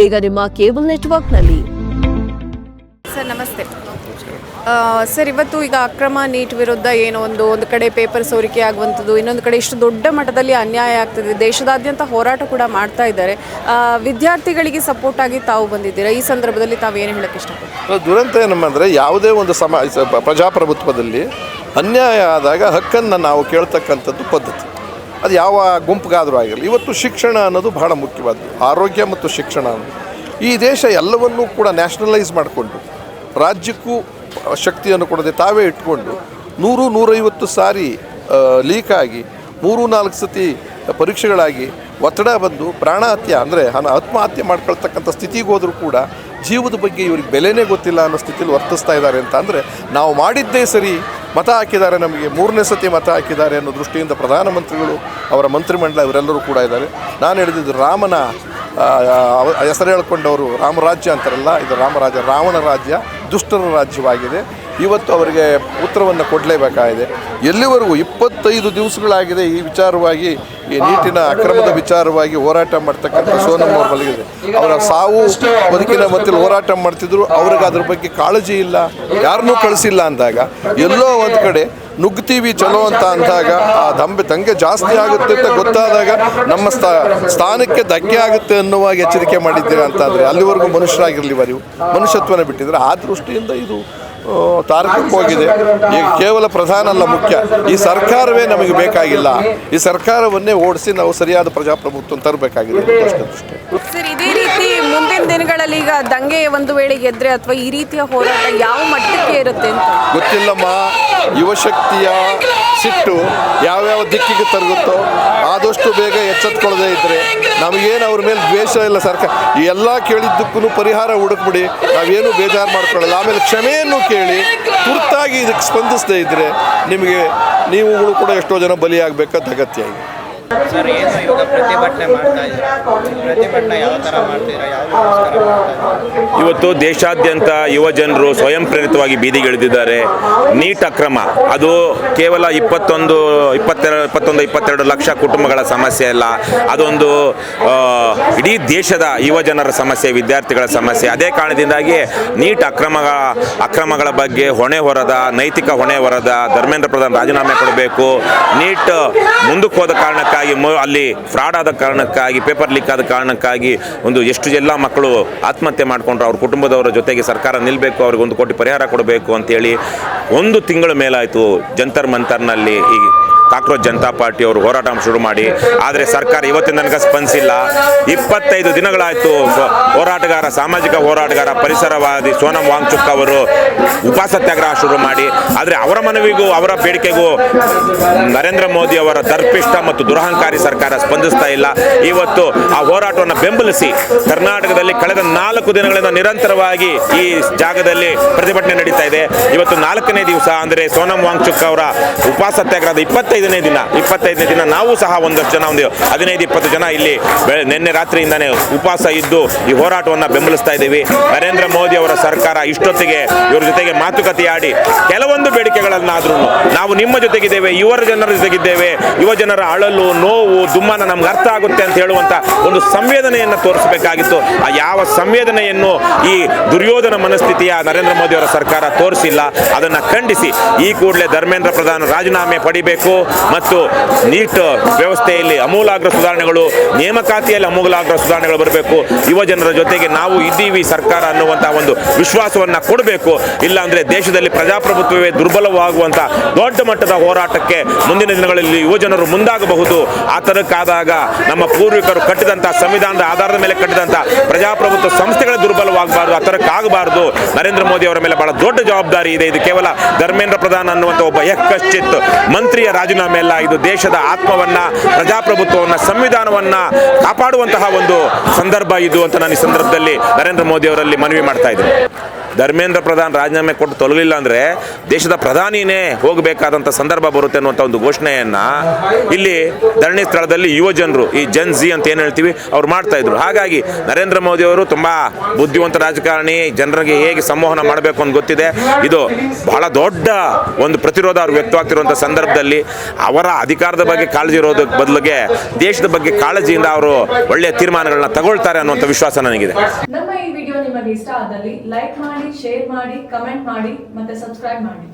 ಈಗ ನಿಮ್ಮ ಕೇಬಲ್ ನೆಟ್ವರ್ಕ್ನಲ್ಲಿ. ಸರ್ ನಮಸ್ತೆ. ಸರ್, ಇವತ್ತು ಈಗ ಅಕ್ರಮ ನೀಟ್ ವಿರುದ್ಧ ಏನೋ ಒಂದು ಕಡೆ ಪೇಪರ್ ಸೋರಿಕೆ ಆಗುವಂಥದ್ದು, ಇನ್ನೊಂದು ಕಡೆ ಇಷ್ಟು ದೊಡ್ಡ ಮಟ್ಟದಲ್ಲಿ ಅನ್ಯಾಯ ಆಗ್ತದೆ, ದೇಶದಾದ್ಯಂತ ಹೋರಾಟ ಕೂಡ ಮಾಡ್ತಾ ಇದ್ದಾರೆ. ವಿದ್ಯಾರ್ಥಿಗಳಿಗೆ ಸಪೋರ್ಟ್ ಆಗಿ ತಾವು ಬಂದಿದ್ದೀರಾ. ಈ ಸಂದರ್ಭದಲ್ಲಿ ತಾವೇನು ಹೇಳಕ್ಕೆ ಇಷ್ಟಪಡ್ತೀವಿ? ದುರಂತ ಏನಂದರೆ ಯಾವುದೇ ಒಂದು ಪ್ರಜಾಪ್ರಭುತ್ವದಲ್ಲಿ ಅನ್ಯಾಯ ಆದಾಗ ಹಕ್ಕನ್ನು ನಾವು ಕೇಳ್ತಕ್ಕಂಥದ್ದು ಪದ್ಧತಿ. ಅದು ಯಾವ ಗುಂಪಿಗಾದರೂ ಆಗಿರಲಿ. ಇವತ್ತು ಶಿಕ್ಷಣ ಅನ್ನೋದು ಬಹಳ ಮುಖ್ಯವಾದ್ದು. ಆರೋಗ್ಯ ಮತ್ತು ಶಿಕ್ಷಣ ಅನ್ನೋದು ಈ ದೇಶ ಎಲ್ಲವನ್ನೂ ಕೂಡ ನ್ಯಾಷನಲೈಸ್ ಮಾಡಿಕೊಂಡು ರಾಜ್ಯಕ್ಕೂ ಶಕ್ತಿಯನ್ನು ಕೊಡದೆ ತಾವೇ ಇಟ್ಕೊಂಡು 100-150 ಸಾರಿ ಲೀಕಾಗಿ 3-4 ಸತಿ ಪರೀಕ್ಷೆಗಳಾಗಿ ಒತ್ತಡ ಬಂದು ಪ್ರಾಣಹತ್ಯೆ ಅಂದರೆ ಆತ್ಮಹತ್ಯೆ ಮಾಡ್ಕೊಳ್ತಕ್ಕಂಥ ಸ್ಥಿತಿಗೆ ಹೋದರೂ ಕೂಡ ಜೀವದ ಬಗ್ಗೆ ಇವ್ರಿಗೆ ಬೆಲೆನೇ ಗೊತ್ತಿಲ್ಲ ಅನ್ನೋ ಸ್ಥಿತಿಯಲ್ಲಿ ವರ್ತಿಸ್ತಾ ಇದ್ದಾರೆ ಅಂತ ಅಂದರೆ ನಾವು ಮಾಡಿದ್ದೇ ಸರಿ. ಮತ ಹಾಕಿದ್ದಾರೆ, ನಮಗೆ 3ನೇ ಸತಿ ಮತ ಹಾಕಿದ್ದಾರೆ ಅನ್ನೋ ದೃಷ್ಟಿಯಿಂದ ಪ್ರಧಾನಮಂತ್ರಿಗಳು, ಅವರ ಮಂತ್ರಿಮಂಡಲ ಇವರೆಲ್ಲರೂ ಕೂಡ ಇದ್ದಾರೆ. ನಾನು ಹೇಳಿದ್ದು ರಾಮನ ಹೆಸರು ಹೇಳ್ಕೊಂಡವರು ರಾಮರಾಜ್ಯ ಅಂತಾರಲ್ಲ, ಇದು ರಾಮರಾಜ್ಯ, ರಾವಣ ರಾಜ್ಯ, ದುಷ್ಟರ ರಾಜ್ಯವಾಗಿದೆ. ಇವತ್ತು ಅವರಿಗೆ ಉತ್ತರವನ್ನು ಕೊಡಲೇಬೇಕಾಗಿದೆ. ಎಲ್ಲಿವರೆಗೂ 25 ದಿವಸಗಳಾಗಿದೆ ಈ ವಿಚಾರವಾಗಿ, ಈ ನೀಟಿನ ಅಕ್ರಮದ ವಿಚಾರವಾಗಿ ಹೋರಾಟ ಮಾಡ್ತಕ್ಕಂಥ ಸೋನಮ್ ಅವ್ರ ಮಲಗಿದೆ. ಅವರ ಸಾವು ಬದುಕಿನ ಮಧ್ಯೆ ಹೋರಾಟ ಮಾಡ್ತಿದ್ರು. ಅವ್ರಿಗೆ ಅದ್ರ ಬಗ್ಗೆ ಕಾಳಜಿ ಇಲ್ಲ, ಯಾರನ್ನೂ ಕಳಿಸಿಲ್ಲ ಅಂದಾಗ, ಎಲ್ಲೋ ಒಂದು ಕಡೆ ನುಗ್ತೀವಿ ಚಲೋ ಅಂತ ಅಂದಾಗ ಆ ದಂಗೆ ಜಾಸ್ತಿ ಆಗುತ್ತೆ ಅಂತ ಗೊತ್ತಾದಾಗ ನಮ್ಮ ಸ್ಥಾನಕ್ಕೆ ಧಕ್ಕೆ ಆಗುತ್ತೆ ಅನ್ನುವಾಗ ಎಚ್ಚರಿಕೆ ಮಾಡಿದ್ದೀರಾ ಅಂತಾದರೆ ಅಲ್ಲಿವರೆಗೂ ಮನುಷ್ಯರಾಗಿರಲಿವ ನೀವು, ಮನುಷ್ಯತ್ವನ ಬಿಟ್ಟಿದ್ರೆ. ಆ ದೃಷ್ಟಿಯಿಂದ ಇದು ತಾರಕಕ್ಕೆ ಹೋಗಿದೆ. ಈಗ ಕೇವಲ ಪ್ರಧಾನ ಅಲ್ಲ ಮುಖ್ಯ, ಈ ಸರ್ಕಾರವೇ ನಮಗೆ ಬೇಕಾಗಿಲ್ಲ. ಈ ಸರ್ಕಾರವನ್ನೇ ಓಡಿಸಿ ನಾವು ಸರಿಯಾದ ಪ್ರಜಾಪ್ರಭುತ್ವ ತರಬೇಕಾಗಿದೆ ಅಷ್ಟೇ. ಸರ್, ಇದೇ ರೀತಿ ಮುಂದಿನ ದಿನಗಳಲ್ಲಿ ಈಗ ದಂಗೆ ಒಂದು ವೇಳೆ ಗೆದ್ರೆ ಅಥವಾ ಈ ರೀತಿಯ ಹೋರಾಟ ಯಾವ ಮಟ್ಟಕ್ಕೆ ಇರುತ್ತೆ ಅಂತ ಗೊತ್ತಿಲ್ಲಮ್ಮ. ಯುವಶಕ್ತಿಯ ಸಿಟ್ಟು ಯಾವ್ಯಾವ ದಿಕ್ಕಿಗೆ ತರಗುತ್ತೋ ಆದಷ್ಟು ಬೇಗ ಎಚ್ಚೆತ್ಕೊಳ್ಳದೆ ಇದ್ದರೆ ನಮಗೇನು ಅವ್ರ ಮೇಲೆ ದ್ವೇಷ ಇಲ್ಲ. ಸರ್ಕಾರ ಈ ಎಲ್ಲ ಕೇಳಿದ್ದಕ್ಕೂ ಪರಿಹಾರ ಹುಡುಕ್ಬಿಡಿ, ನಾವೇನು ಬೇಜಾರು ಮಾಡ್ಕೊಳ್ಳಲ್ಲ. ಆಮೇಲೆ ಕ್ಷಮೆಯನ್ನು ಕೇಳಿ ತುರ್ತಾಗಿ ಇದಕ್ಕೆ ಸ್ಪಂದಿಸದೇ ಇದ್ದರೆ ನಿಮಗೆ ನೀವುಗಳು ಕೂಡ ಎಷ್ಟೋ ಜನ ಬಲಿಯಾಗಬೇಕಂತ ಅಗತ್ಯ ಇದೆ. ಸರ್, ಏನು ಇವಾಗ ಪ್ರತಿಭಟನೆ ಮಾಡ್ತಾ ಇದ್ದೀರಾ? ಪ್ರತಿಭಟನೆ ಯಾವ ಥರ ಮಾಡ್ತೀರಾ? ಇವತ್ತು ದೇಶಾದ್ಯಂತ ಯುವ ಜನರು ಸ್ವಯಂ ಪ್ರೇರಿತವಾಗಿ ಬೀದಿಗಿಳಿದಿದ್ದಾರೆ. ನೀಟ್ ಅಕ್ರಮ ಅದು ಕೇವಲ 22 ಲಕ್ಷ ಕುಟುಂಬಗಳ ಸಮಸ್ಯೆ ಅಲ್ಲ, ಅದೊಂದು ಇಡೀ ದೇಶದ ಯುವ ಜನರ ಸಮಸ್ಯೆ, ವಿದ್ಯಾರ್ಥಿಗಳ ಸಮಸ್ಯೆ. ಅದೇ ಕಾರಣದಿಂದಾಗಿ ನೀಟ್ ಅಕ್ರಮಗಳ ಬಗ್ಗೆ ಹೊಣೆ ಹೊರದ, ನೈತಿಕ ಹೊಣೆ ಹೊರದ ಧರ್ಮೇಂದ್ರ ಪ್ರಧಾನ್ ರಾಜೀನಾಮೆ ಕೊಡಬೇಕು. ನೀಟ್ ಮುಂದಕ್ಕೆ ಹೋದ ಕಾರಣಕ್ಕಾಗಿ, ಅಲ್ಲಿ ಫ್ರಾಡ್ ಆದ ಕಾರಣಕ್ಕಾಗಿ, ಪೇಪರ್ ಲೀಕ್ ಆದ ಕಾರಣಕ್ಕಾಗಿ ಎಷ್ಟು ಎಲ್ಲ ಮಕ್ಕಳು ಆತ್ಮಹತ್ಯೆ ಮಾಡಿಕೊಂಡ್ರು. ಅವ್ರ ಕುಟುಂಬದವರ ಜೊತೆಗೆ ಸರ್ಕಾರ ನಿಲ್ಲಬೇಕು, ಅವ್ರಿಗೆ 1 ಕೋಟಿ ಪರಿಹಾರ ಕೊಡಬೇಕು ಅಂತೇಳಿ 1 ತಿಂಗಳ ಮೇಲಾಯಿತು ಜಂತರ್ ಮಂತರ್ನಲ್ಲಿ ಈ ಕಾಕ್ರೋಚ್ ಜನತಾ ಪಾರ್ಟಿ ಅವರು ಹೋರಾಟ ಶುರು ಮಾಡಿ. ಆದರೆ ಸರ್ಕಾರ ಇವತ್ತಿನ ತನಕ ಸ್ಪಂದಿಸಿಲ್ಲ. 25 ದಿನಗಳಾಯಿತು ಹೋರಾಟಗಾರ, ಸಾಮಾಜಿಕ ಹೋರಾಟಗಾರ, ಪರಿಸರವಾದಿ ಸೋನಮ್ ವಾಂಗ್ಚುಕ್ ಅವರು ಉಪಸತ್ಯಾಗ್ರಹ ಶುರು ಮಾಡಿ. ಆದರೆ ಅವರ ಮನವಿಗೂ ಅವರ ಬೇಡಿಕೆಗೂ ನರೇಂದ್ರ ಮೋದಿ ಅವರ ದರ್ಪಿಷ್ಟ ಮತ್ತು ದುರಹಂಕಾರಿ ಸರ್ಕಾರ ಸ್ಪಂದಿಸ್ತಾ ಇಲ್ಲ. ಇವತ್ತು ಆ ಹೋರಾಟವನ್ನು ಬೆಂಬಲಿಸಿ ಕರ್ನಾಟಕದಲ್ಲಿ ಕಳೆದ 4 ದಿನಗಳಿಂದ ನಿರಂತರವಾಗಿ ಈ ಜಾಗದಲ್ಲಿ ಪ್ರತಿಭಟನೆ ನಡೀತಾ ಇದೆ. ಇವತ್ತು 4ನೇ ದಿವಸ ಅಂದರೆ ಸೋನಮ್ ವಾಂಗ್ಚುಕ್ ಅವರ ಉಪಸತ್ಯಾಗ್ರಹದ 25ನೇ ದಿನ ನಾವು ಸಹ ಒಂದಷ್ಟು ಜನ, ಒಂದು 15-20 ಜನ ಇಲ್ಲಿ ನಿನ್ನೆ ರಾತ್ರಿಯಿಂದಾನೇ ಉಪವಾಸ ಇದ್ದು ಈ ಹೋರಾಟವನ್ನು ಬೆಂಬಲಿಸ್ತಾ ಇದ್ದೀವಿ. ನರೇಂದ್ರ ಮೋದಿ ಅವರ ಸರ್ಕಾರ ಇಷ್ಟೊತ್ತಿಗೆ ಇವ್ರ ಜೊತೆಗೆ ಮಾತುಕತೆ ಆಡಿ ಕೆಲವೊಂದು ಬೇಡಿಕೆಗಳನ್ನಾದ್ರೂ ನಾವು ನಿಮ್ಮ ಜೊತೆಗಿದ್ದೇವೆ, ಯುವ ಜನರ ಜೊತೆಗಿದ್ದೇವೆ, ಯುವ ಜನರ ಅಳಲು, ನೋವು, ದುಮ್ಮನ ನಮ್ಗೆ ಅರ್ಥ ಆಗುತ್ತೆ ಅಂತ ಹೇಳುವಂಥ ಒಂದು ಸಂವೇದನೆಯನ್ನು ತೋರಿಸಬೇಕಾಗಿತ್ತು. ಆ ಯಾವ ಸಂವೇದನೆಯನ್ನು ಈ ದುರ್ಯೋಧನ ಮನಸ್ಥಿತಿಯ ನರೇಂದ್ರ ಮೋದಿ ಅವರ ಸರ್ಕಾರ ತೋರಿಸಿಲ್ಲ. ಅದನ್ನು ಖಂಡಿಸಿ ಈ ಕೂಡಲೇ ಧರ್ಮೇಂದ್ರ ಪ್ರಧಾನ್ ರಾಜೀನಾಮೆ ಪಡಿಬೇಕು ಮತ್ತು ನೀಟ್ ವ್ಯವಸ್ಥೆಯಲ್ಲಿ ಅಮೂಲಾಗ್ರ ಸುಧಾರಣೆಗಳು, ನೇಮಕಾತಿಯಲ್ಲಿ ಅಮೂಲಾಗ್ರ ಸುಧಾರಣೆಗಳು ಬರಬೇಕು. ಯುವ ಜನರ ಜೊತೆಗೆ ನಾವು ಇದ್ದೀವಿ ಸರ್ಕಾರ ಅನ್ನುವಂಥ ಒಂದು ವಿಶ್ವಾಸವನ್ನು ಕೊಡಬೇಕು. ಇಲ್ಲಾಂದರೆ ದೇಶದಲ್ಲಿ ಪ್ರಜಾಪ್ರಭುತ್ವವೇ ದುರ್ಬಲವಾಗುವಂಥ ದೊಡ್ಡ ಮಟ್ಟದ ಹೋರಾಟಕ್ಕೆ ಮುಂದಿನ ದಿನಗಳಲ್ಲಿ ಯುವ ಜನರು ಮುಂದಾಗಬಹುದು. ಆ ತರಕ್ಕಾದಾಗ ನಮ್ಮ ಪೂರ್ವಿಕರು ಕಟ್ಟಿದಂಥ ಸಂವಿಧಾನದ ಆಧಾರದ ಮೇಲೆ ಕಟ್ಟಿದಂಥ ಪ್ರಜಾಪ್ರಭುತ್ವ ಸಂಸ್ಥೆಗಳೇ ದುರ್ಬಲವಾಗಬಾರ್ದು, ಆ ತರಕ್ಕಾಗಬಾರ್ದು. ನರೇಂದ್ರ ಮೋದಿ ಅವರ ಮೇಲೆ ಬಹಳ ದೊಡ್ಡ ಜವಾಬ್ದಾರಿ ಇದೆ. ಇದು ಕೇವಲ ಧರ್ಮೇಂದ್ರ ಪ್ರಧಾನ್ ಅನ್ನುವಂಥ ಒಬ್ಬ ಯಕ್ಕಶ್ಚಿತ್ ಮಂತ್ರಿಯ ರಾಜೀನಾಮೆ ಅಲ್ಲ, ಇದು ದೇಶದ ಆತ್ಮವನ್ನ, ಪ್ರಜಾಪ್ರಭುತ್ವವನ್ನ, ಸಂವಿಧಾನವನ್ನ ಕಾಪಾಡುವಂತಹ ಒಂದು ಸಂದರ್ಭ ಇದು ಅಂತ ನಾನು ಈ ಸಂದರ್ಭದಲ್ಲಿ ನರೇಂದ್ರ ಮೋದಿ ಅವರಲ್ಲಿ ಮನವಿ ಮಾಡ್ತಾ ಇದ್ದೀನಿ. ಧರ್ಮೇಂದ್ರ ಪ್ರಧಾನ್ ರಾಜೀನಾಮೆ ಕೊಟ್ಟು ತೊಲಗಲಿಲ್ಲ ಅಂದರೆ ದೇಶದ ಪ್ರಧಾನಿನೇ ಹೋಗಬೇಕಾದಂಥ ಸಂದರ್ಭ ಬರುತ್ತೆ ಅನ್ನುವಂಥ ಒಂದು ಘೋಷಣೆಯನ್ನು ಇಲ್ಲಿ ಧರಣಿ ಸ್ಥಳದಲ್ಲಿ ಯುವ ಜನರು, ಈ ಜನ್ ಜಿ ಅಂತ ಏನು ಹೇಳ್ತೀವಿ, ಅವ್ರು ಮಾಡ್ತಾಯಿದ್ರು. ಹಾಗಾಗಿ ನರೇಂದ್ರ ಮೋದಿ ಅವರು ತುಂಬ ಬುದ್ಧಿವಂತ ರಾಜಕಾರಣಿ, ಜನರಿಗೆ ಹೇಗೆ ಸಂವಹನ ಮಾಡಬೇಕು ಅಂತ ಗೊತ್ತಿದೆ. ಇದು ಬಹಳ ದೊಡ್ಡ ಒಂದು ಪ್ರತಿರೋಧ ಅವ್ರು ವ್ಯಕ್ತವಾಗ್ತಿರುವಂಥ ಸಂದರ್ಭದಲ್ಲಿ ಅವರ ಅಧಿಕಾರದ ಬಗ್ಗೆ ಕಾಳಜಿ ಇರೋದಕ್ಕೆ ಬದಲಿಗೆ ದೇಶದ ಬಗ್ಗೆ ಕಾಳಜಿಯಿಂದ ಅವರು ಒಳ್ಳೆಯ ತೀರ್ಮಾನಗಳನ್ನ ತಗೊಳ್ತಾರೆ ಅನ್ನುವಂಥ ವಿಶ್ವಾಸ ನನಗಿದೆ. ನಮ್ಮ ಈ ವಿಡಿಯೋ ನಿಮಗೆ ಇಷ್ಟ ಆದಲ್ಲಿ ಲೈಕ್ ಮಾಡಿ, ಶೇರ್ ಮಾಡಿ, ಕಮೆಂಟ್ ಮಾಡಿ ಮತ್ತೆ ಸಬ್ಸ್ಕ್ರೈಬ್ ಮಾಡಿ.